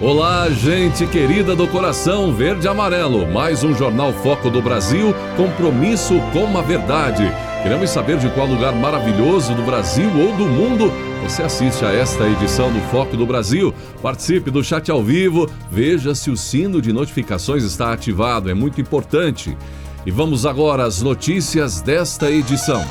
Olá, gente querida do coração verde e amarelo. Mais um Jornal Foco do Brasil, compromisso com a verdade. Queremos saber de qual lugar maravilhoso do Brasil ou do mundo você assiste a esta edição do Foco do Brasil. Participe do chat ao vivo, veja se o sino de notificações está ativado, é muito importante. E vamos agora às notícias desta edição.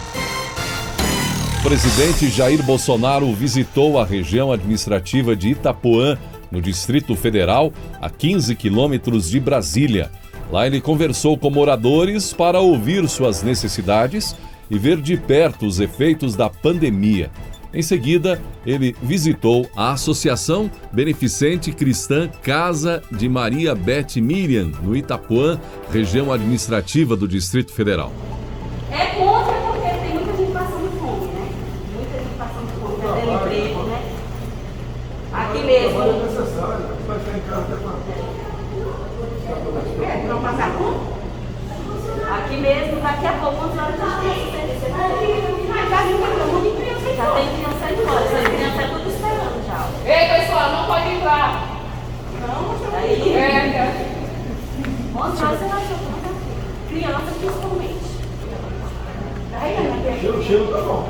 O presidente Jair Bolsonaro visitou a região administrativa de Itapuã, no Distrito Federal, a 15 quilômetros de Brasília. Lá ele conversou com moradores para ouvir suas necessidades e ver de perto os efeitos da pandemia. Em seguida, ele visitou a Associação Beneficente Cristã Casa de Maria Beth Miriam, no Itapuã, região administrativa do Distrito Federal. É contra porque tem muita gente passando fome, né? Muita gente passando fome, perdendo emprego, né? Aqui mesmo. Não é necessário, vai ficar em casa até quando? Não passar fome? Aqui mesmo, daqui a pouco, 11 horas da noite. Já tem criança aí fora, essa criança é tudo esperando já. Ei, pessoal, não pode entrar. Não, aí. 11 horas você vai ser criança principalmente. O cheiro tá bom.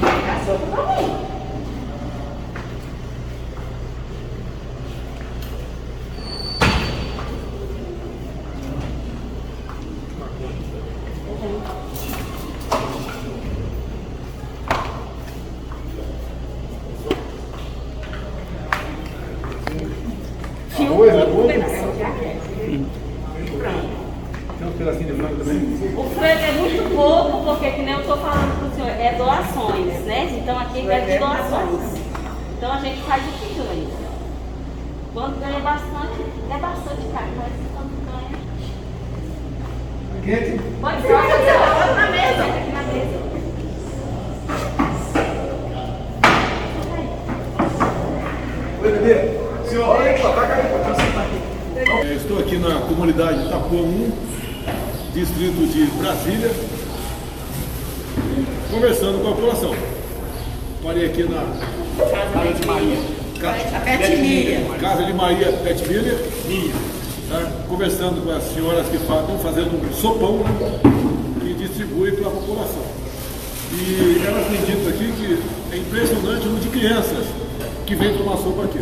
A sopa também. Arroz, é bom? Tem uns pedacinhos de frango também? O frango é muito pouco, porque, que nem eu estou falando para o senhor, é doações, né? Então aqui vai de doações. Então a gente faz o que ganha. Quando ganha bastante, é bastante caro, mas quando ganha. Quente? Pode ser, pode na mesa. Aqui na mesa. Oi, bebê. Senhor, epa, vai cair, pode sentar aqui. Estou aqui na comunidade Itapuã 1, distrito de Brasília, conversando com a população. Parei aqui na Casa de Maria. Casa de Maria Beth Miriam. Conversando com as senhoras que estão fazendo um sopão, né, que distribui para a população. E elas têm dito aqui que é impressionante o número de crianças que vêm tomar sopa aqui.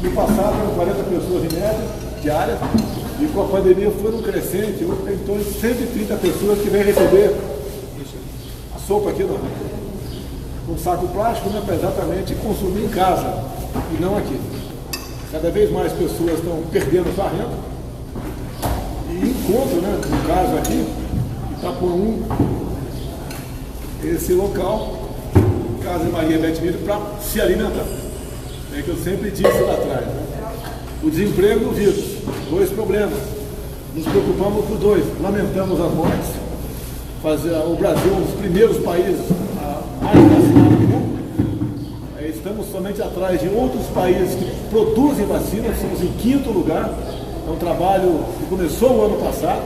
No passado eram 40 pessoas em média, diárias, e com a pandemia foram crescentes, hoje tem em torno de 130 pessoas que vêm receber a sopa aqui no saco plástico, né, para exatamente consumir em casa e não aqui. Cada vez mais pessoas estão perdendo sua renda e encontram, né, no caso aqui, Itapuã 1, esse local, Casa de Maria Beth Miriam, para se alimentar. É que eu sempre disse lá atrás, né? O desemprego e o vírus, dois problemas. Nos preocupamos com dois, lamentamos as mortes. O Brasil é um dos primeiros países mais vacinados do mundo. Estamos somente atrás de outros países que produzem vacinas, estamos em 5º lugar. É um trabalho que começou o ano passado.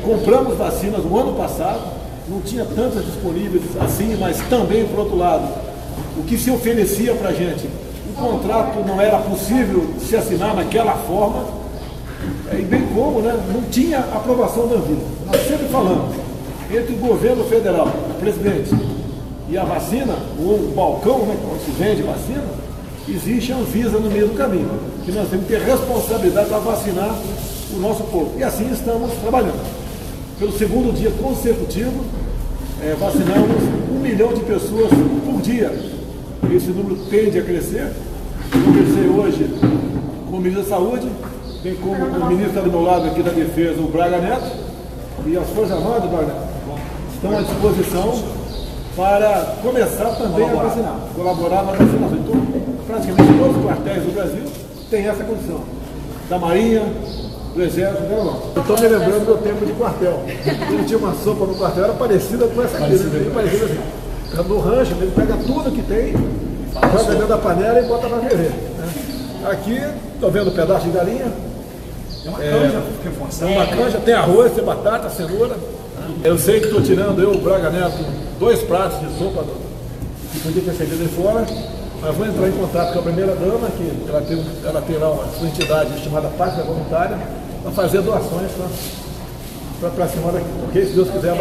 Compramos vacinas no ano passado, não tinha tantas disponíveis assim, mas também, por outro lado, o que se oferecia para a gente, o contrato não era possível se assinar naquela forma, e bem como, né, não tinha aprovação da Anvisa. Nós sempre falamos, entre o governo federal, o presidente, e a vacina, o balcão, né, onde se vende vacina, existe a Anvisa no meio do caminho, que nós temos que ter responsabilidade para vacinar o nosso povo. E assim estamos trabalhando. Pelo segundo dia consecutivo, vacinamos 1 milhão de pessoas por dia. Esse número tende a crescer. Eu conversei hoje com o ministro da Saúde, bem como com o ministro do meu lado aqui da Defesa, o Braga Neto, e as Forças Armadas, Braga Neto, estão à disposição para começar também a vacinar, colaborar na vacinação. Então, praticamente todos os quartéis do Brasil têm essa condição. Da Marinha, do Exército, do Aeronáutica. Eu estou me lembrando do tempo de quartel. Ele tinha uma sopa no quartel, era parecida com essa aqui, parecida assim. No rancho, ele pega tudo que tem, joga dentro da panela e bota para ferver. Né? Aqui, estou vendo um pedaço de galinha. É uma canja, uma canja, tem arroz, tem batata, cenoura. Eu sei que estou tirando, o Braga Neto, 2 pratos de sopa que podia ter servido aí fora. Mas vou entrar em contato com a primeira-dama, que ela tem lá uma sua entidade chamada Pátria Voluntária, para fazer doações para a senhora aqui. Porque, se Deus quiser,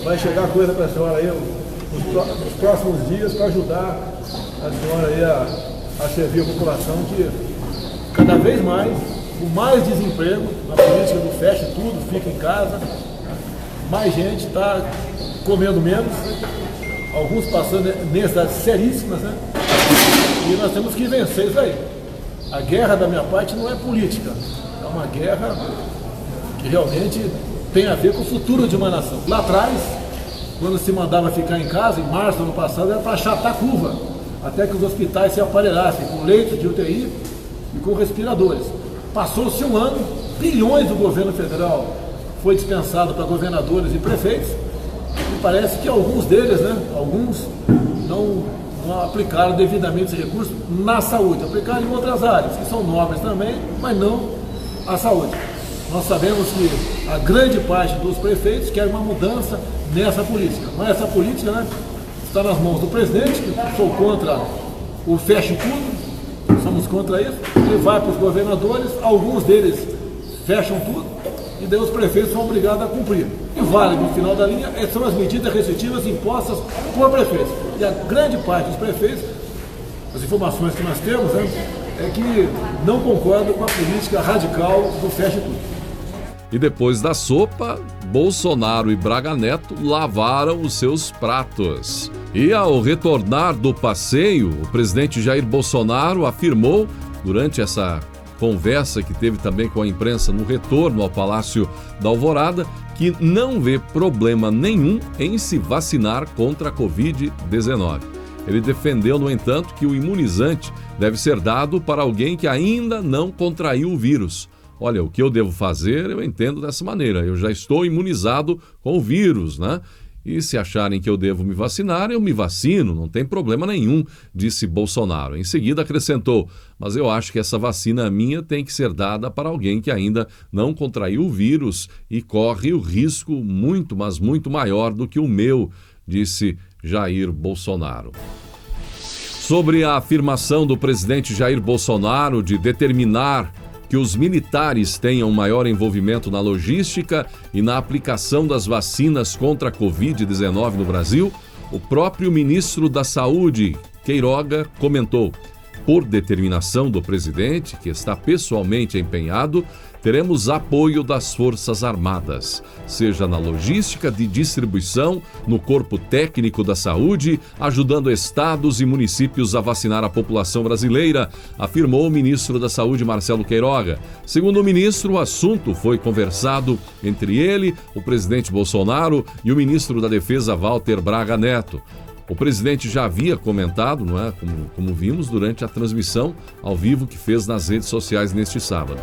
vai chegar coisa para a senhora aí nos próximos dias para ajudar a senhora aí a servir a população que cada vez mais, com mais desemprego, na política do fecha tudo, fica em casa, mais gente está comendo menos, alguns passando necessidades seríssimas, né? E nós temos que vencer isso aí. A guerra da minha parte não é política, é uma guerra que realmente tem a ver com o futuro de uma nação. Lá atrás, quando se mandava ficar em casa, em março do ano passado, era para achatar a curva, até que os hospitais se aparelhassem com leitos de UTI e com respiradores. Passou-se um ano, bilhões do governo federal foi dispensado para governadores e prefeitos, e parece que alguns deles, né, alguns não aplicaram devidamente esse recurso na saúde, aplicaram em outras áreas, que são nobres também, mas não a saúde. Nós sabemos que a grande parte dos prefeitos quer uma mudança nessa política, mas essa política, né, está nas mãos do presidente, que sou contra o feche tudo, somos contra isso, ele vai para os governadores, alguns deles fecham tudo, e daí os prefeitos são obrigados a cumprir. E vale, no final da linha, são as medidas restritivas impostas por prefeitos. E a grande parte dos prefeitos, as informações que nós temos, né, é que não concordam com a política radical do feche tudo. E depois da sopa, Bolsonaro e Braga Neto lavaram os seus pratos. E ao retornar do passeio, o presidente Jair Bolsonaro afirmou, durante essa conversa que teve também com a imprensa no retorno ao Palácio da Alvorada, que não vê problema nenhum em se vacinar contra a Covid-19. Ele defendeu, no entanto, que o imunizante deve ser dado para alguém que ainda não contraiu o vírus. Olha, o que eu devo fazer, eu entendo dessa maneira. Eu já estou imunizado com o vírus, né? E se acharem que eu devo me vacinar, eu me vacino, não tem problema nenhum, disse Bolsonaro. Em seguida acrescentou, mas eu acho que essa vacina minha tem que ser dada para alguém que ainda não contraiu o vírus e corre o risco muito, mas muito maior do que o meu, disse Jair Bolsonaro. Sobre a afirmação do presidente Jair Bolsonaro de determinar que os militares tenham maior envolvimento na logística e na aplicação das vacinas contra a Covid-19 no Brasil, o próprio ministro da Saúde, Queiroga, comentou: por determinação do presidente, que está pessoalmente empenhado, teremos apoio das Forças Armadas, seja na logística de distribuição, no corpo técnico da saúde, ajudando estados e municípios a vacinar a população brasileira, afirmou o ministro da Saúde, Marcelo Queiroga. Segundo o ministro, o assunto foi conversado entre ele, o presidente Bolsonaro e o ministro da Defesa, Walter Braga Neto. O presidente já havia comentado, não é, como vimos durante a transmissão ao vivo que fez nas redes sociais neste sábado.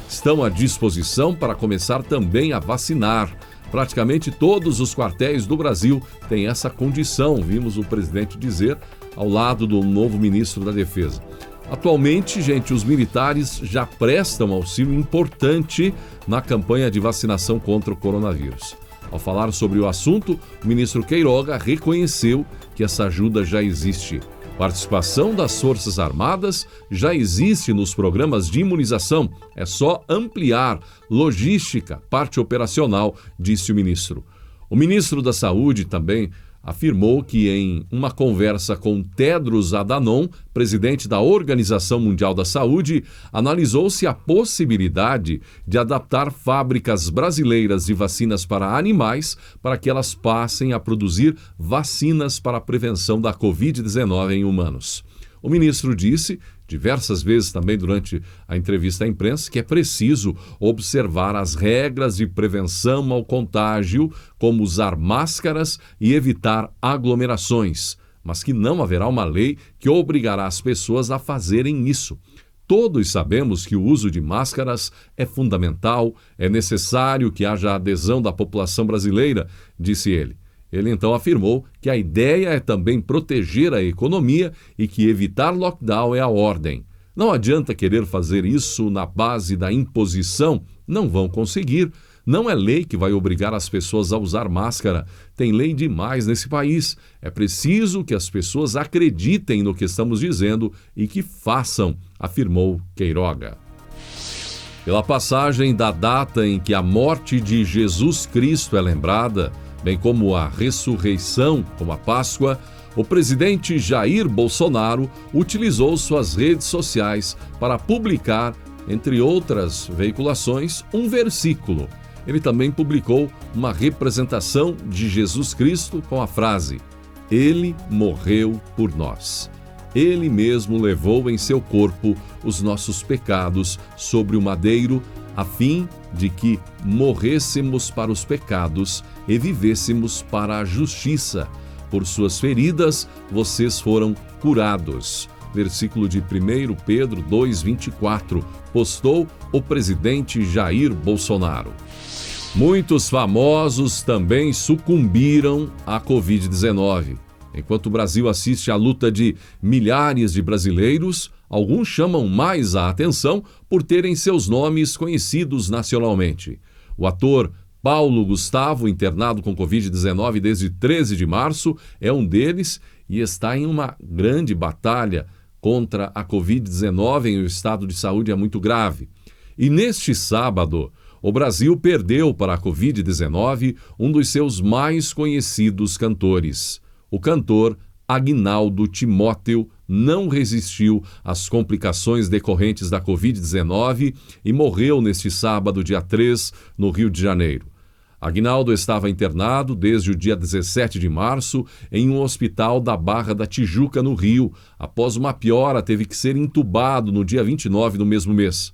Estão à disposição para começar também a vacinar. Praticamente todos os quartéis do Brasil têm essa condição, vimos o presidente dizer ao lado do novo ministro da Defesa. Atualmente, gente, os militares já prestam auxílio importante na campanha de vacinação contra o coronavírus. Ao falar sobre o assunto, o ministro Queiroga reconheceu que essa ajuda já existe. Participação das Forças Armadas já existe nos programas de imunização. É só ampliar logística, parte operacional, disse o ministro. O ministro da Saúde também afirmou que em uma conversa com Tedros Adhanom, presidente da Organização Mundial da Saúde, analisou-se a possibilidade de adaptar fábricas brasileiras de vacinas para animais para que elas passem a produzir vacinas para a prevenção da Covid-19 em humanos. O ministro disse, diversas vezes também durante a entrevista à imprensa, que é preciso observar as regras de prevenção ao contágio, como usar máscaras e evitar aglomerações, mas que não haverá uma lei que obrigará as pessoas a fazerem isso. Todos sabemos que o uso de máscaras é fundamental, é necessário que haja adesão da população brasileira, disse ele. Ele então afirmou que a ideia é também proteger a economia e que evitar lockdown é a ordem. Não adianta querer fazer isso na base da imposição, não vão conseguir. Não é lei que vai obrigar as pessoas a usar máscara. Tem lei demais nesse país. É preciso que as pessoas acreditem no que estamos dizendo e que façam, afirmou Queiroga. Pela passagem da data em que a morte de Jesus Cristo é lembrada, bem como a ressurreição, como a Páscoa, o presidente Jair Bolsonaro utilizou suas redes sociais para publicar, entre outras veiculações, um versículo. Ele também publicou uma representação de Jesus Cristo com a frase: "Ele morreu por nós. Ele mesmo levou em seu corpo os nossos pecados sobre o madeiro, a fim de que morrêssemos para os pecados e vivêssemos para a justiça. Por suas feridas, vocês foram curados." Versículo de 1 Pedro 2,24, postou o presidente Jair Bolsonaro. Muitos famosos também sucumbiram à Covid-19. Enquanto o Brasil assiste à luta de milhares de brasileiros, alguns chamam mais a atenção por terem seus nomes conhecidos nacionalmente. O ator Paulo Gustavo, internado com Covid-19 desde 13 de março, é um deles e está em uma grande batalha contra a Covid-19 em um estado de saúde muito grave. E neste sábado, o Brasil perdeu para a Covid-19 um dos seus mais conhecidos cantores. O cantor Agnaldo Timóteo não resistiu às complicações decorrentes da Covid-19 e morreu neste sábado, dia 3, no Rio de Janeiro. Agnaldo estava internado desde o dia 17 de março em um hospital da Barra da Tijuca, no Rio. Após uma piora, teve que ser entubado no dia 29 do mesmo mês.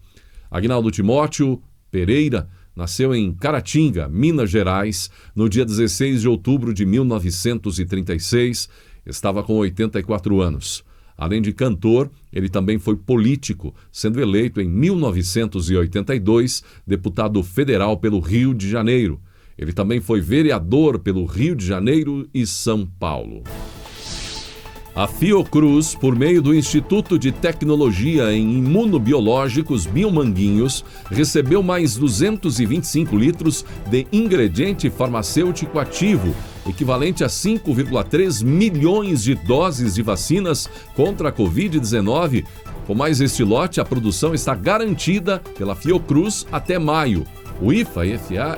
Agnaldo Timóteo Pereira nasceu em Caratinga, Minas Gerais, no dia 16 de outubro de 1936. Estava com 84 anos. Além de cantor, ele também foi político, sendo eleito em 1982 deputado federal pelo Rio de Janeiro. Ele também foi vereador pelo Rio de Janeiro e São Paulo. A Fiocruz, por meio do Instituto de Tecnologia em Imunobiológicos Biomanguinhos, recebeu mais 225 litros de ingrediente farmacêutico ativo, equivalente a 5,3 milhões de doses de vacinas contra a Covid-19. Com mais este lote, a produção está garantida pela Fiocruz até maio. O IFA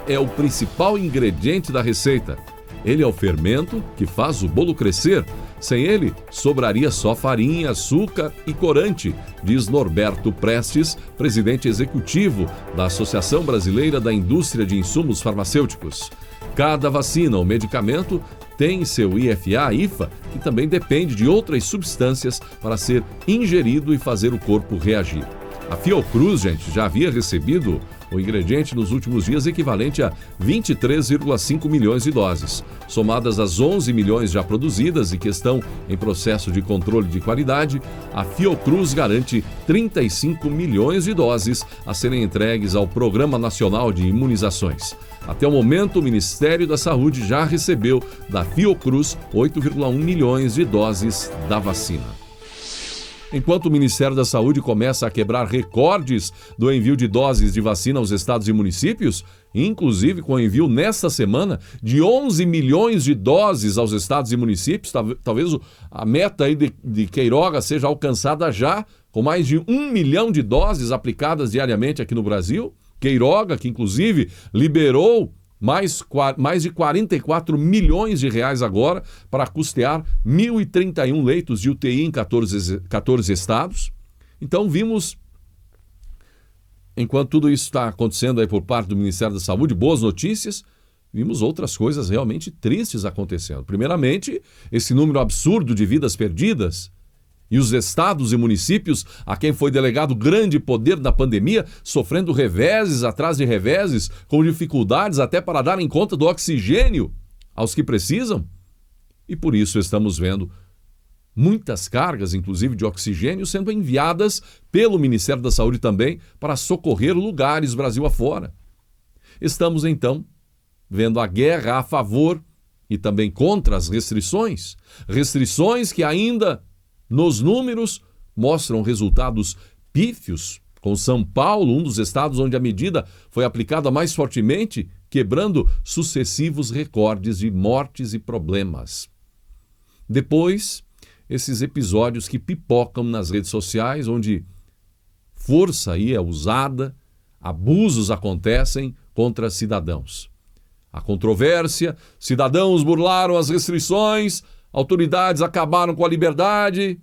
é o principal ingrediente da receita. Ele é o fermento que faz o bolo crescer. Sem ele, sobraria só farinha, açúcar e corante, diz Norberto Prestes, presidente executivo da Associação Brasileira da Indústria de Insumos Farmacêuticos. Cada vacina ou medicamento tem seu IFA, que também depende de outras substâncias para ser ingerido e fazer o corpo reagir. A Fiocruz, já havia recebido o ingrediente nos últimos dias equivalente a 23,5 milhões de doses. Somadas às 11 milhões já produzidas e que estão em processo de controle de qualidade, a Fiocruz garante 35 milhões de doses a serem entregues ao Programa Nacional de Imunizações. Até o momento, o Ministério da Saúde já recebeu da Fiocruz 8,1 milhões de doses da vacina. Enquanto o Ministério da Saúde começa a quebrar recordes do envio de doses de vacina aos estados e municípios, inclusive com o envio nesta semana de 11 milhões de doses aos estados e municípios, talvez a meta aí de Queiroga seja alcançada já, com mais de 1 milhão de doses aplicadas diariamente aqui no Brasil. Queiroga, que inclusive liberou mais de 44 milhões de reais agora para custear 1.031 leitos de UTI em 14 estados. Então vimos, enquanto tudo isso está acontecendo aí por parte do Ministério da Saúde, boas notícias, vimos outras coisas realmente tristes acontecendo. Primeiramente, esse número absurdo de vidas perdidas. E os estados e municípios, a quem foi delegado grande poder da pandemia, sofrendo reveses atrás de reveses, com dificuldades até para darem conta do oxigênio aos que precisam. E por isso estamos vendo muitas cargas, inclusive de oxigênio, sendo enviadas pelo Ministério da Saúde também para socorrer lugares Brasil afora. Estamos, então, vendo a guerra a favor e também contra as restrições. Restrições que ainda, nos números, mostram resultados pífios, com São Paulo, um dos estados onde a medida foi aplicada mais fortemente, quebrando sucessivos recordes de mortes e problemas. Depois, esses episódios que pipocam nas redes sociais, onde força aí é usada, abusos acontecem contra cidadãos. A controvérsia, cidadãos burlaram as restrições, autoridades acabaram com a liberdade.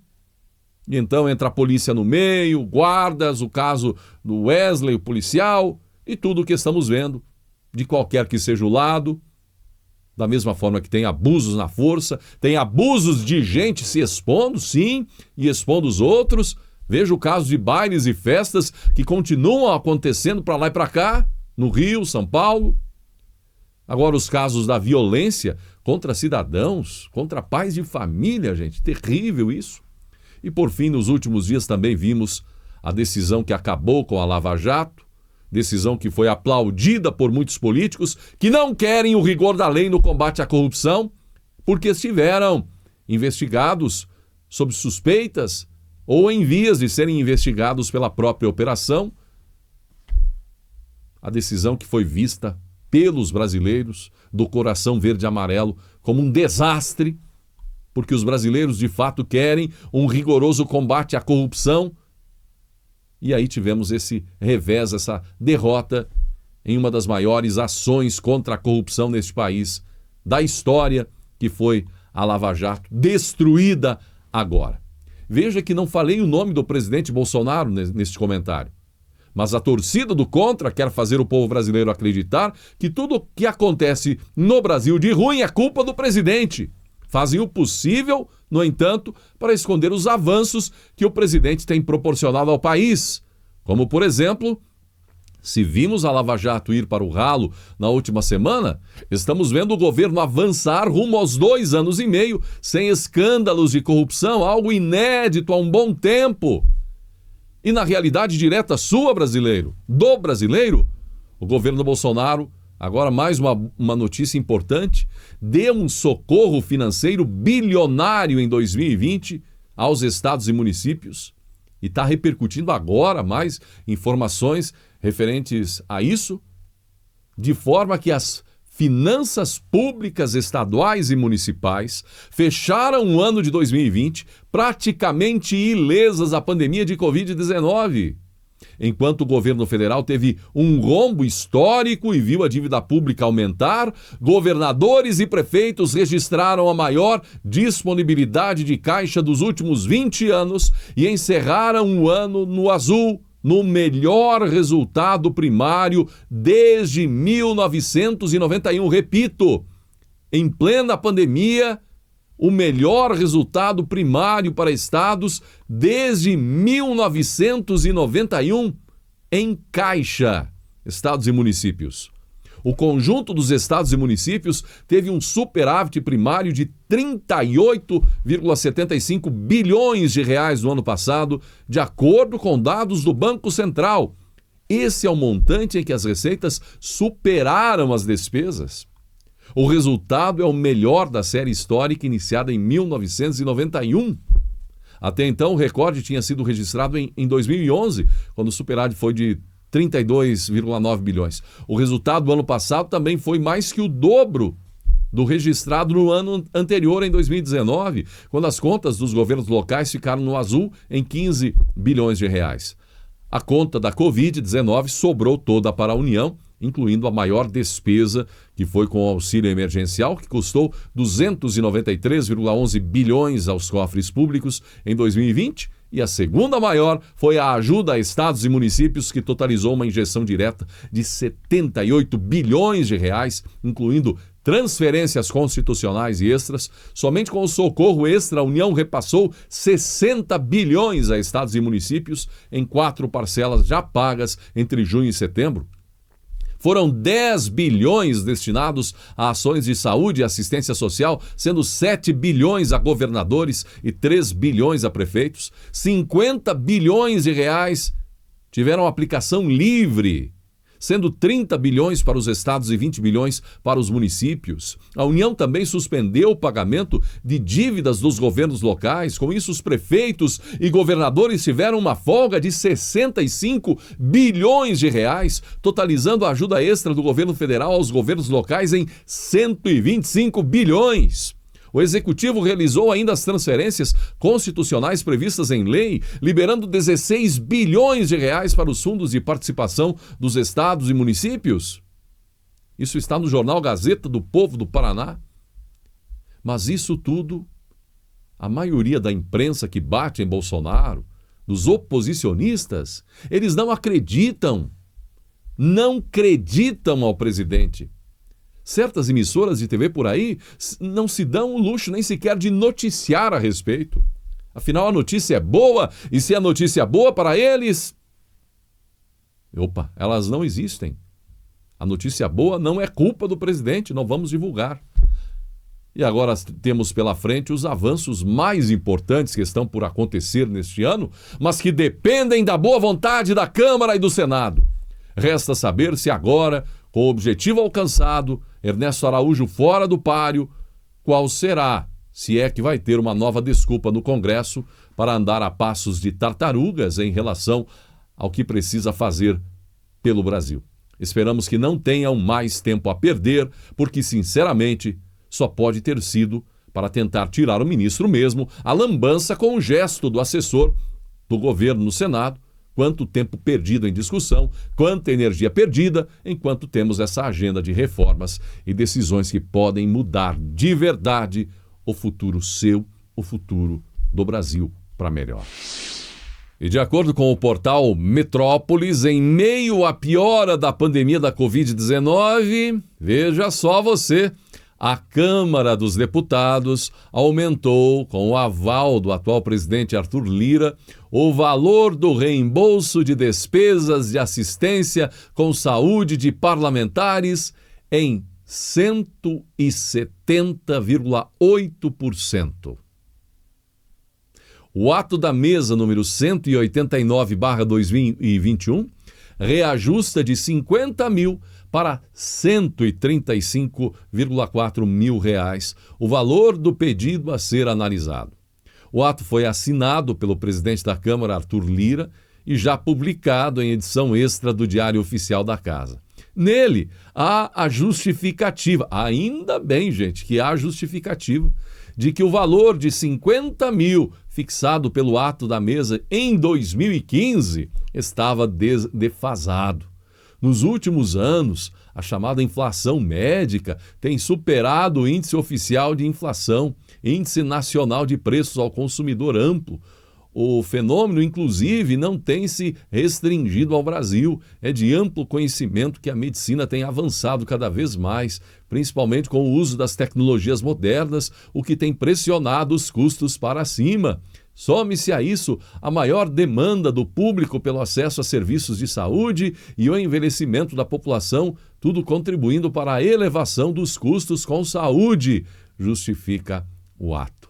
E então entra a polícia no meio, guardas, o caso do Wesley, o policial, e tudo o que estamos vendo, de qualquer que seja o lado. Da mesma forma que tem abusos na força, tem abusos de gente se expondo, sim, e expondo os outros. Veja o caso de bailes e festas que continuam acontecendo para lá e para cá, no Rio, São Paulo. Agora os casos da violência contra cidadãos, contra pais de família, gente, terrível isso. E por fim, nos últimos dias também vimos a decisão que acabou com a Lava Jato, decisão que foi aplaudida por muitos políticos que não querem o rigor da lei no combate à corrupção, porque estiveram investigados sob suspeitas ou em vias de serem investigados pela própria operação. A decisão que foi vista pelos brasileiros do coração verde e amarelo como um desastre, porque os brasileiros de fato querem um rigoroso combate à corrupção. E aí tivemos esse revés, essa derrota em uma das maiores ações contra a corrupção neste país da história, que foi a Lava Jato, destruída agora. Veja que não falei o nome do presidente Bolsonaro neste comentário, mas a torcida do contra quer fazer o povo brasileiro acreditar que tudo o que acontece no Brasil de ruim é culpa do presidente. Fazem o possível, no entanto, para esconder os avanços que o presidente tem proporcionado ao país. Como, por exemplo, se vimos a Lava Jato ir para o ralo na última semana, estamos vendo o governo avançar rumo aos 2 anos e meio sem escândalos de corrupção, algo inédito há um bom tempo. E na realidade direta sua, brasileiro, do brasileiro, o governo Bolsonaro, agora mais uma notícia importante, deu um socorro financeiro bilionário em 2020 aos estados e municípios e está repercutindo agora mais informações referentes a isso, de forma que as finanças públicas estaduais e municipais fecharam o ano de 2020 praticamente ilesas à pandemia de Covid-19. Enquanto o governo federal teve um rombo histórico e viu a dívida pública aumentar, governadores e prefeitos registraram a maior disponibilidade de caixa dos últimos 20 anos e encerraram o ano no azul, no melhor resultado primário desde 1991. Repito, em plena pandemia, o melhor resultado primário para estados desde 1991 em caixa, estados e municípios. O conjunto dos estados e municípios teve um superávit primário de 38,75 bilhões de reais no ano passado, de acordo com dados do Banco Central. Esse é o montante em que as receitas superaram as despesas. O resultado é o melhor da série histórica iniciada em 1991. Até então, o recorde tinha sido registrado em 2011, quando o superávit foi de 32,9 bilhões. O resultado do ano passado também foi mais que o dobro do registrado no ano anterior, em 2019, quando as contas dos governos locais ficaram no azul em 15 bilhões de reais. A conta da Covid-19 sobrou toda para a União, incluindo a maior despesa, que foi com o auxílio emergencial, que custou 293,11 bilhões aos cofres públicos em 2020, e a segunda maior foi a ajuda a estados e municípios, que totalizou uma injeção direta de 78 bilhões de reais, incluindo transferências constitucionais e extras. Somente com o socorro extra, a União repassou 60 bilhões a estados e municípios em 4 parcelas já pagas entre junho e setembro. Foram 10 bilhões destinados a ações de saúde e assistência social, sendo 7 bilhões a governadores e 3 bilhões a prefeitos. 50 bilhões de reais tiveram aplicação livre. sendo 30 bilhões para os estados e 20 bilhões para os municípios. A União também suspendeu o pagamento de dívidas dos governos locais. Com isso, os prefeitos e governadores tiveram uma folga de 65 bilhões de reais, totalizando a ajuda extra do governo federal aos governos locais em 125 bilhões. O Executivo realizou ainda as transferências constitucionais previstas em lei, liberando 16 bilhões de reais para os fundos de participação dos estados e municípios. Isso está no jornal Gazeta do Povo do Paraná. Mas isso tudo, a maioria da imprensa que bate em Bolsonaro, dos oposicionistas, eles não acreditam ao presidente. Certas emissoras de TV por aí não se dão o luxo nem sequer de noticiar a respeito. Afinal, a notícia é boa, e se a notícia é boa para eles... elas não existem. A notícia boa não é culpa do presidente, não vamos divulgar. E agora temos pela frente os avanços mais importantes que estão por acontecer neste ano, mas que dependem da boa vontade da Câmara e do Senado. Resta saber se agora, com o objetivo alcançado, Ernesto Araújo fora do páreo, qual será, se é que vai ter uma nova desculpa no Congresso para andar a passos de tartarugas em relação ao que precisa fazer pelo Brasil. Esperamos que não tenham mais tempo a perder, porque, sinceramente, só pode ter sido para tentar tirar o ministro mesmo a lambança com o gesto do assessor do governo no Senado. Quanto tempo perdido em discussão, quanta energia perdida, enquanto temos essa agenda de reformas e decisões que podem mudar de verdade o futuro seu, o futuro do Brasil para melhor. E de acordo com o portal Metrópolis, em meio à piora da pandemia da Covid-19, veja só você, a Câmara dos Deputados aumentou, com o aval do atual presidente Arthur Lira, o valor do reembolso de despesas de assistência com saúde de parlamentares em 170,8%. O ato da mesa número 189/2021 reajusta de 50 mil para 135,4 mil reais o valor do pedido a ser analisado. O ato foi assinado pelo presidente da Câmara, Arthur Lira, e já publicado em edição extra do Diário Oficial da Casa. Nele, há a justificativa, ainda bem, gente, que há a justificativa, de que o valor de 50 mil fixado pelo ato da mesa em 2015 estava defasado. Nos últimos anos, a chamada inflação médica tem superado o índice oficial de inflação, índice nacional de preços ao consumidor amplo. O fenômeno, inclusive, não tem se restringido ao Brasil. É de amplo conhecimento que a medicina tem avançado cada vez mais, principalmente com o uso das tecnologias modernas, o que tem pressionado os custos para cima. Some-se a isso a maior demanda do público pelo acesso a serviços de saúde e o envelhecimento da população, tudo contribuindo para a elevação dos custos com saúde, justifica o ato.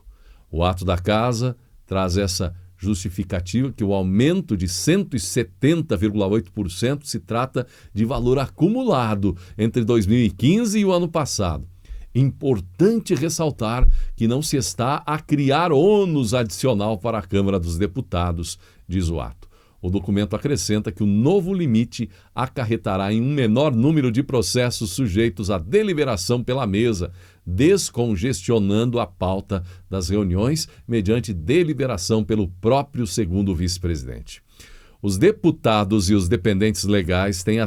O ato da Casa traz essa justificativa que o aumento de 170,8% se trata de valor acumulado entre 2015 e o ano passado. Importante ressaltar que não se está a criar ônus adicional para a Câmara dos Deputados, diz o ato. O documento acrescenta que o novo limite acarretará em um menor número de processos sujeitos à deliberação pela mesa, descongestionando a pauta das reuniões mediante deliberação pelo próprio segundo vice-presidente. Os deputados e os dependentes legais têm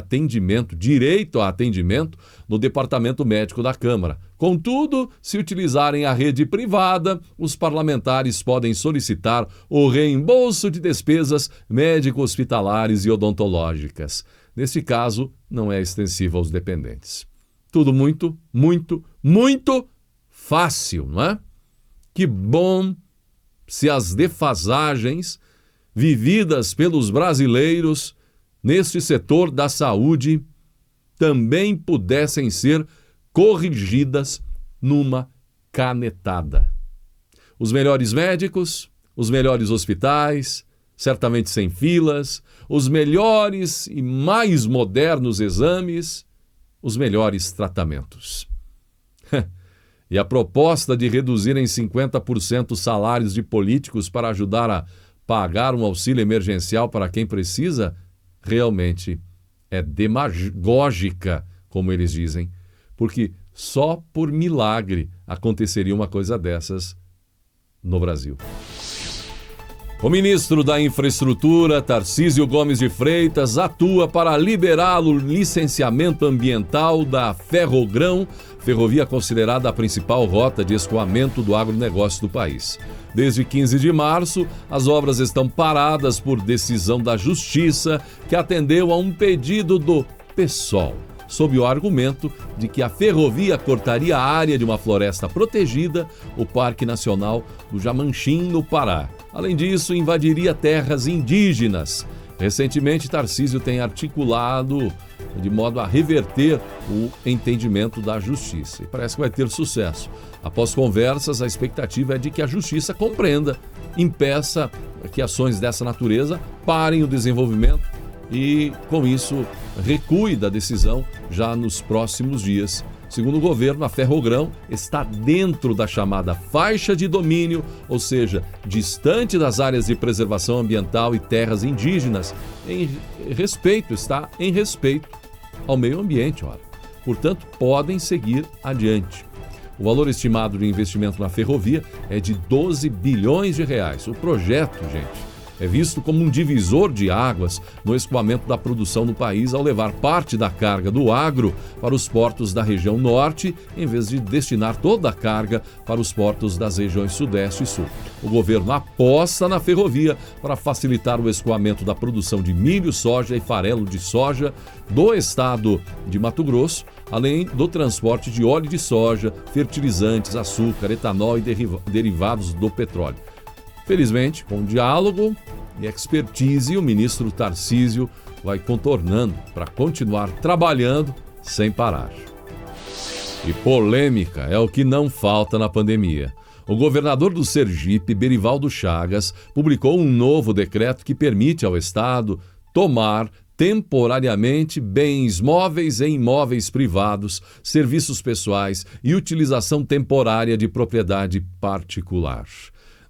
direito a atendimento no Departamento Médico da Câmara. Contudo, se utilizarem a rede privada, os parlamentares podem solicitar o reembolso de despesas médico-hospitalares e odontológicas. Neste caso, não é extensivo aos dependentes. Tudo muito, muito, muito fácil, não é? Que bom se as defasagens vividas pelos brasileiros neste setor da saúde também pudessem ser corrigidas numa canetada. Os melhores médicos, os melhores hospitais, certamente sem filas, os melhores e mais modernos exames, os melhores tratamentos. E a proposta de reduzir em 50% os salários de políticos para ajudar a pagar um auxílio emergencial para quem precisa, realmente é demagógica, como eles dizem, porque só por milagre aconteceria uma coisa dessas no Brasil. O ministro da Infraestrutura, Tarcísio Gomes de Freitas, atua para liberar o licenciamento ambiental da Ferrogrão, ferrovia considerada a principal rota de escoamento do agronegócio do país. Desde 15 de março, as obras estão paradas por decisão da Justiça, que atendeu a um pedido do PSOL, sob o argumento de que a ferrovia cortaria a área de uma floresta protegida, o Parque Nacional do Jamanchim, no Pará. Além disso, invadiria terras indígenas. Recentemente, Tarcísio tem articulado de modo a reverter o entendimento da Justiça. E parece que vai ter sucesso. Após conversas, a expectativa é de que a Justiça compreenda, impeça que ações dessa natureza parem o desenvolvimento e, com isso, recue da decisão já nos próximos dias. Segundo o governo, a Ferrogrão está dentro da chamada faixa de domínio, ou seja, distante das áreas de preservação ambiental e terras indígenas, está em respeito ao meio ambiente, ora. Portanto, podem seguir adiante. O valor estimado de investimento na ferrovia é de 12 bilhões de reais. O projeto, gente, é visto como um divisor de águas no escoamento da produção no país ao levar parte da carga do agro para os portos da região norte, em vez de destinar toda a carga para os portos das regiões sudeste e sul. O governo aposta na ferrovia para facilitar o escoamento da produção de milho, soja e farelo de soja do estado de Mato Grosso, além do transporte de óleo de soja, fertilizantes, açúcar, etanol e derivados do petróleo. Felizmente, com diálogo e expertise, o ministro Tarcísio vai contornando para continuar trabalhando sem parar. E polêmica é o que não falta na pandemia. O governador do Sergipe, Berivaldo Chagas, publicou um novo decreto que permite ao Estado tomar temporariamente bens móveis e imóveis privados, serviços pessoais e utilização temporária de propriedade particular.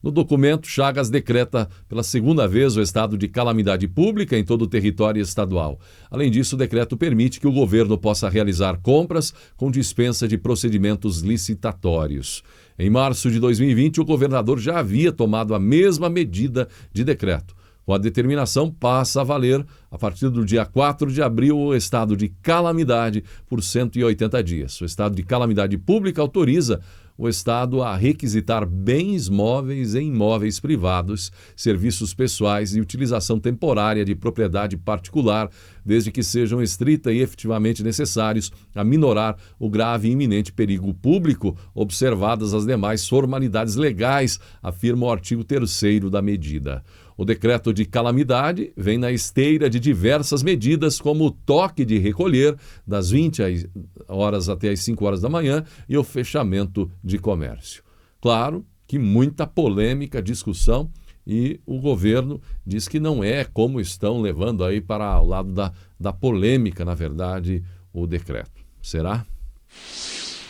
No documento, Chagas decreta pela segunda vez o estado de calamidade pública em todo o território estadual. Além disso, o decreto permite que o governo possa realizar compras com dispensa de procedimentos licitatórios. Em março de 2020, o governador já havia tomado a mesma medida de decreto. Com a determinação, passa a valer, a partir do dia 4 de abril, o estado de calamidade por 180 dias. O estado de calamidade pública autoriza o Estado a requisitar bens móveis e imóveis privados, serviços pessoais e utilização temporária de propriedade particular, desde que sejam estrita e efetivamente necessários a minorar o grave e iminente perigo público, observadas as demais formalidades legais, afirma o artigo 3º da medida. O decreto de calamidade vem na esteira de diversas medidas, como o toque de recolher das 20 horas até as 5 horas da manhã e o fechamento de comércio. Claro que muita polêmica, discussão, e o governo diz que não é como estão levando aí para o lado da polêmica, na verdade, o decreto. Será?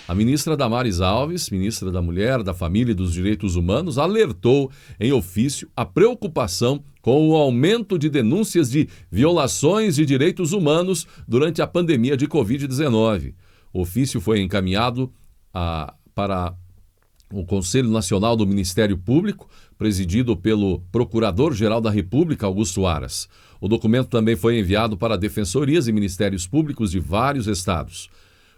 A ministra Damares Alves, ministra da Mulher, da Família e dos Direitos Humanos, alertou em ofício a preocupação com o aumento de denúncias de violações de direitos humanos durante a pandemia de Covid-19. O ofício foi encaminhado para o Conselho Nacional do Ministério Público, presidido pelo Procurador-Geral da República, Augusto Aras. O documento também foi enviado para defensorias e ministérios públicos de vários estados.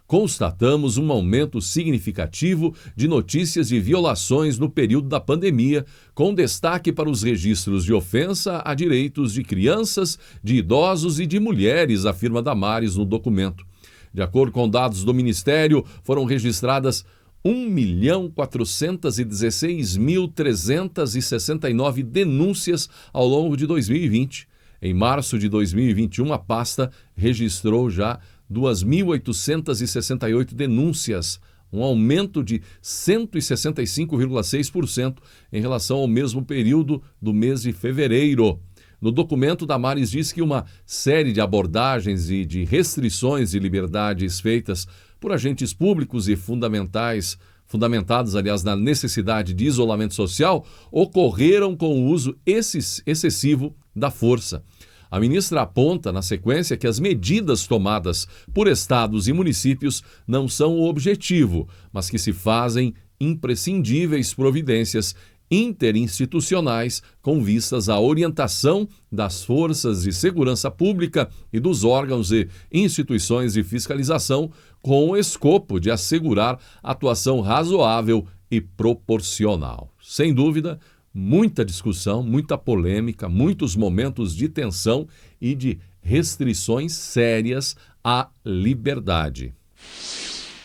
Constatamos um aumento significativo de notícias de violações no período da pandemia, com destaque para os registros de ofensa a direitos de crianças, de idosos e de mulheres, afirma Damares no documento. De acordo com dados do Ministério, foram registradas 1.416.369 denúncias ao longo de 2020. Em março de 2021, a pasta registrou já 2.868 denúncias, um aumento de 165,6% em relação ao mesmo período do mês de fevereiro. No documento, Damares diz que uma série de abordagens e de restrições de liberdades feitas por agentes públicos e fundamentados, aliás, na necessidade de isolamento social, ocorreram com o uso excessivo da força. A ministra aponta, na sequência, que as medidas tomadas por estados e municípios não são o objetivo, mas que se fazem imprescindíveis providências interinstitucionais com vistas à orientação das forças de segurança pública e dos órgãos e instituições de fiscalização com o escopo de assegurar atuação razoável e proporcional. Sem dúvida, muita discussão, muita polêmica, muitos momentos de tensão e de restrições sérias à liberdade.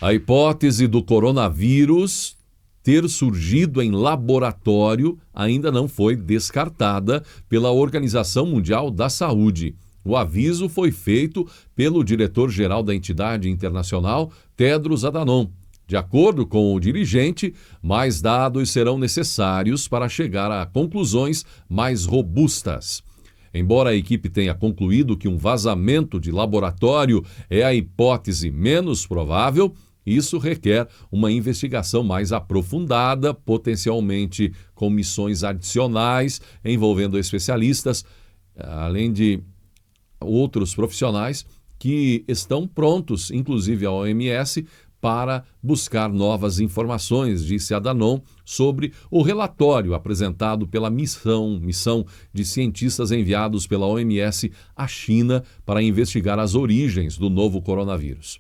A hipótese do coronavírus ter surgido em laboratório ainda não foi descartada pela Organização Mundial da Saúde. O aviso foi feito pelo diretor-geral da entidade internacional, Tedros Adhanom. De acordo com o dirigente, mais dados serão necessários para chegar a conclusões mais robustas. Embora a equipe tenha concluído que um vazamento de laboratório é a hipótese menos provável, isso requer uma investigação mais aprofundada, potencialmente com missões adicionais envolvendo especialistas, além de outros profissionais que estão prontos, inclusive a OMS, para buscar novas informações, disse Adhanom, sobre o relatório apresentado pela missão de cientistas enviados pela OMS à China para investigar as origens do novo coronavírus.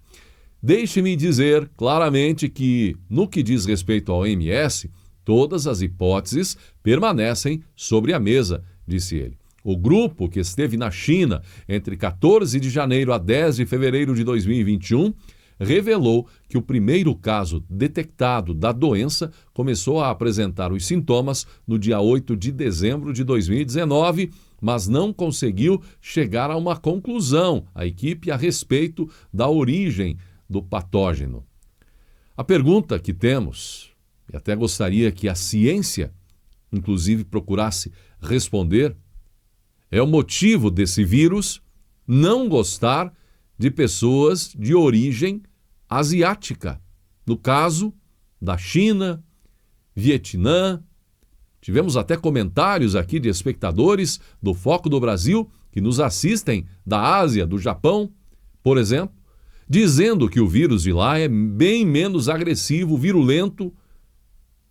Deixe-me dizer claramente que, no que diz respeito à OMS, todas as hipóteses permanecem sobre a mesa, disse ele. O grupo que esteve na China entre 14 de janeiro a 10 de fevereiro de 2021 revelou que o primeiro caso detectado da doença começou a apresentar os sintomas no dia 8 de dezembro de 2019, mas não conseguiu chegar a uma conclusão, a equipe, a respeito da origem do patógeno. A pergunta que temos, e até gostaria que a ciência, inclusive, procurasse responder, é o motivo desse vírus não gostar de pessoas de origem asiática. No caso da China, Vietnã, tivemos até comentários aqui de espectadores do Foco do Brasil que nos assistem da Ásia, do Japão, por exemplo, dizendo que o vírus de lá é bem menos agressivo, virulento,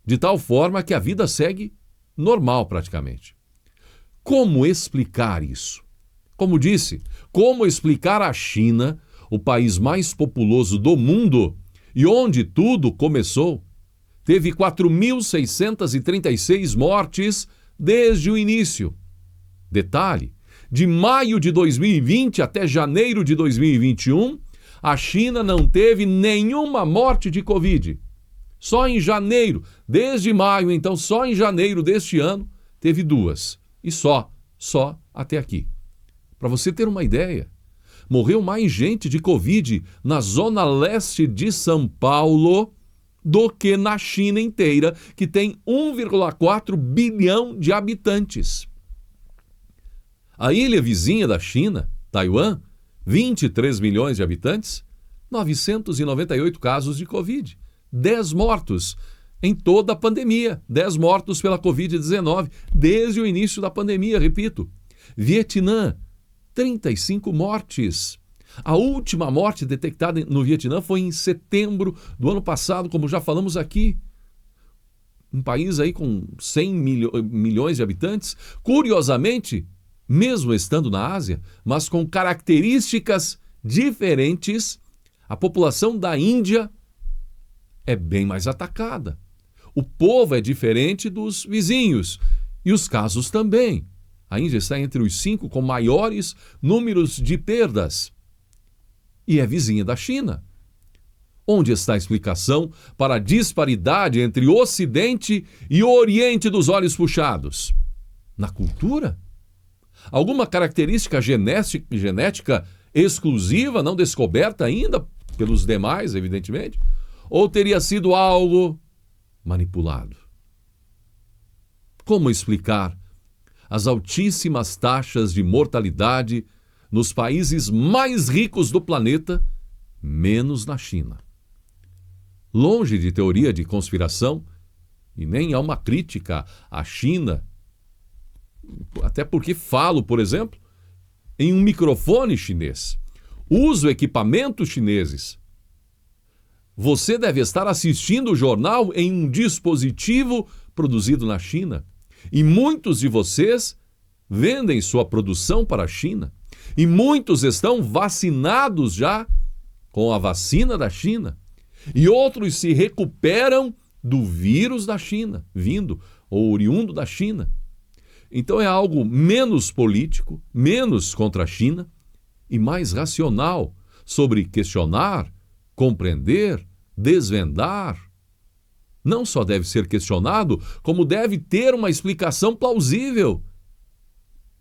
de tal forma que a vida segue normal praticamente. Como explicar isso? Como disse, como explicar à China, o país mais populoso do mundo e onde tudo começou, teve 4.636 mortes desde o início. Detalhe, de maio de 2020 até janeiro de 2021, a China não teve nenhuma morte de Covid. Só em janeiro, desde maio, então só em janeiro deste ano, teve 2. E só até aqui. Para você ter uma ideia, morreu mais gente de Covid na zona leste de São Paulo do que na China inteira, que tem 1,4 bilhão de habitantes. A ilha vizinha da China, Taiwan, 23 milhões de habitantes, 998 casos de Covid, 10 mortos em toda a pandemia, 10 mortos pela Covid-19, desde o início da pandemia, repito. Vietnã, 35 mortes. A última morte detectada no Vietnã foi em setembro do ano passado, como já falamos aqui. Um país aí com 100 milhões de habitantes, curiosamente, mesmo estando na Ásia, mas com características diferentes, a população da Índia é bem mais atacada. O povo é diferente dos vizinhos e os casos também. A Índia está entre os 5 com maiores números de perdas e é vizinha da China. Onde está a explicação para a disparidade entre o Ocidente e o Oriente dos olhos puxados? Na cultura? Alguma característica genética exclusiva, não descoberta ainda pelos demais, evidentemente? Ou teria sido algo manipulado? Como explicar as altíssimas taxas de mortalidade nos países mais ricos do planeta, menos na China. Longe de teoria de conspiração, e nem há uma crítica à China, até porque falo, por exemplo, em um microfone chinês, uso equipamentos chineses. Você deve estar assistindo o jornal em um dispositivo produzido na China. E muitos de vocês vendem sua produção para a China. E muitos estão vacinados já com a vacina da China. E outros se recuperam do vírus da China, vindo ou oriundo da China. Então é algo menos político, menos contra a China e mais racional sobre questionar, compreender, desvendar. Não só deve ser questionado, como deve ter uma explicação plausível.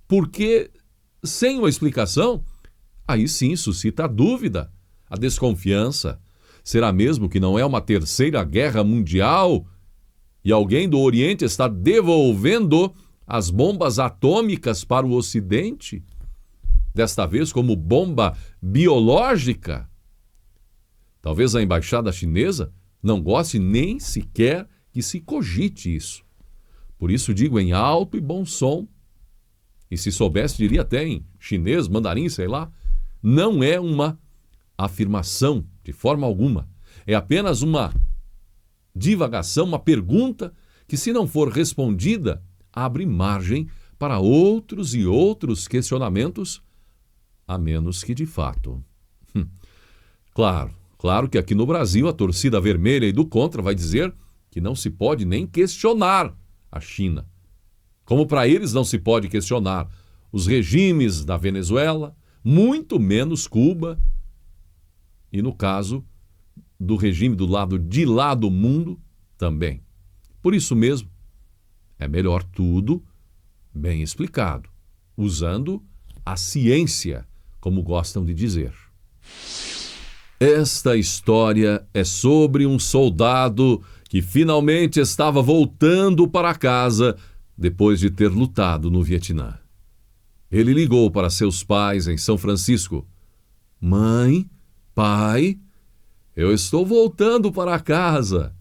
Porque sem uma explicação, aí sim suscita a dúvida, a desconfiança. Será mesmo que não é uma terceira guerra mundial e alguém do Oriente está devolvendo as bombas atômicas para o Ocidente? Desta vez como bomba biológica? Talvez a embaixada chinesa não goste nem sequer que se cogite isso. Por isso digo em alto e bom som, e se soubesse diria até em chinês, mandarim, sei lá, não é uma afirmação de forma alguma. É apenas uma divagação, uma pergunta que, se não for respondida, abre margem para outros e outros questionamentos, a menos que de fato. Claro que aqui no Brasil a torcida vermelha e do contra vai dizer que não se pode nem questionar a China. Como para eles não se pode questionar os regimes da Venezuela, muito menos Cuba, e no caso do regime do lado de lá do mundo também. Por isso mesmo, é melhor tudo bem explicado, usando a ciência, como gostam de dizer. Esta história é sobre um soldado que finalmente estava voltando para casa depois de ter lutado no Vietnã. Ele ligou para seus pais em São Francisco. Mãe, pai, eu estou voltando para casa,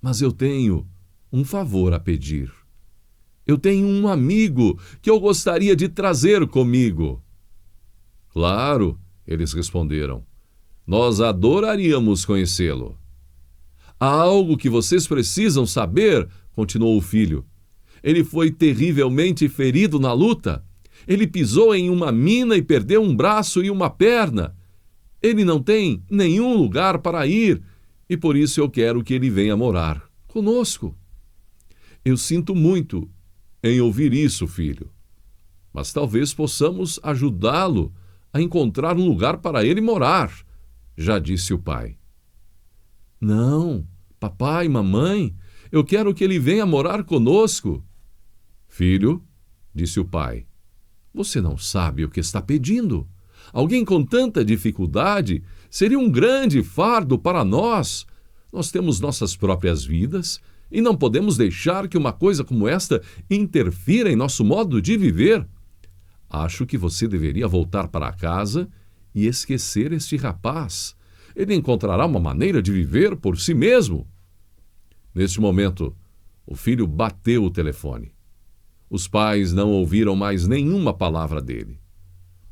mas eu tenho um favor a pedir. Eu tenho um amigo que eu gostaria de trazer comigo. Claro, eles responderam. Nós adoraríamos conhecê-lo. Há algo que vocês precisam saber, continuou o filho. Ele foi terrivelmente ferido na luta. Ele pisou em uma mina e perdeu um braço e uma perna. Ele não tem nenhum lugar para ir e por isso eu quero que ele venha morar conosco. Eu sinto muito em ouvir isso, filho, mas talvez possamos ajudá-lo a encontrar um lugar para ele morar, já disse o pai. Não, papai, mamãe, eu quero que ele venha morar conosco. Filho, disse o pai, você não sabe o que está pedindo. Alguém com tanta dificuldade seria um grande fardo para nós. Nós temos nossas próprias vidas e não podemos deixar que uma coisa como esta interfira em nosso modo de viver. Acho que você deveria voltar para casa e esquecer este rapaz. Ele encontrará uma maneira de viver por si mesmo. Neste momento, o filho bateu o telefone. Os pais não ouviram mais nenhuma palavra dele.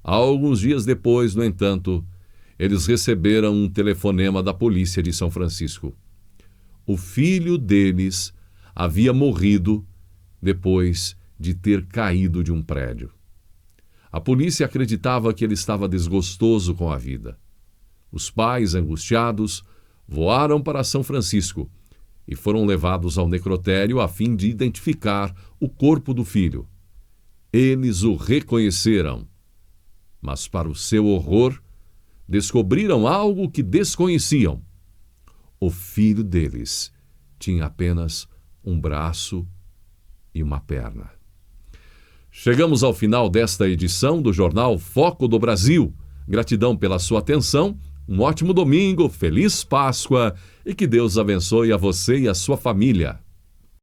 Alguns dias depois, no entanto, eles receberam um telefonema da polícia de São Francisco. O filho deles havia morrido depois de ter caído de um prédio. A polícia acreditava que ele estava desgostoso com a vida. Os pais, angustiados, voaram para São Francisco e foram levados ao necrotério a fim de identificar o corpo do filho. Eles o reconheceram, mas, para o seu horror, descobriram algo que desconheciam. O filho deles tinha apenas um braço e uma perna. Chegamos ao final desta edição do Jornal Foco do Brasil. Gratidão pela sua atenção, um ótimo domingo, feliz Páscoa e que Deus abençoe a você e a sua família.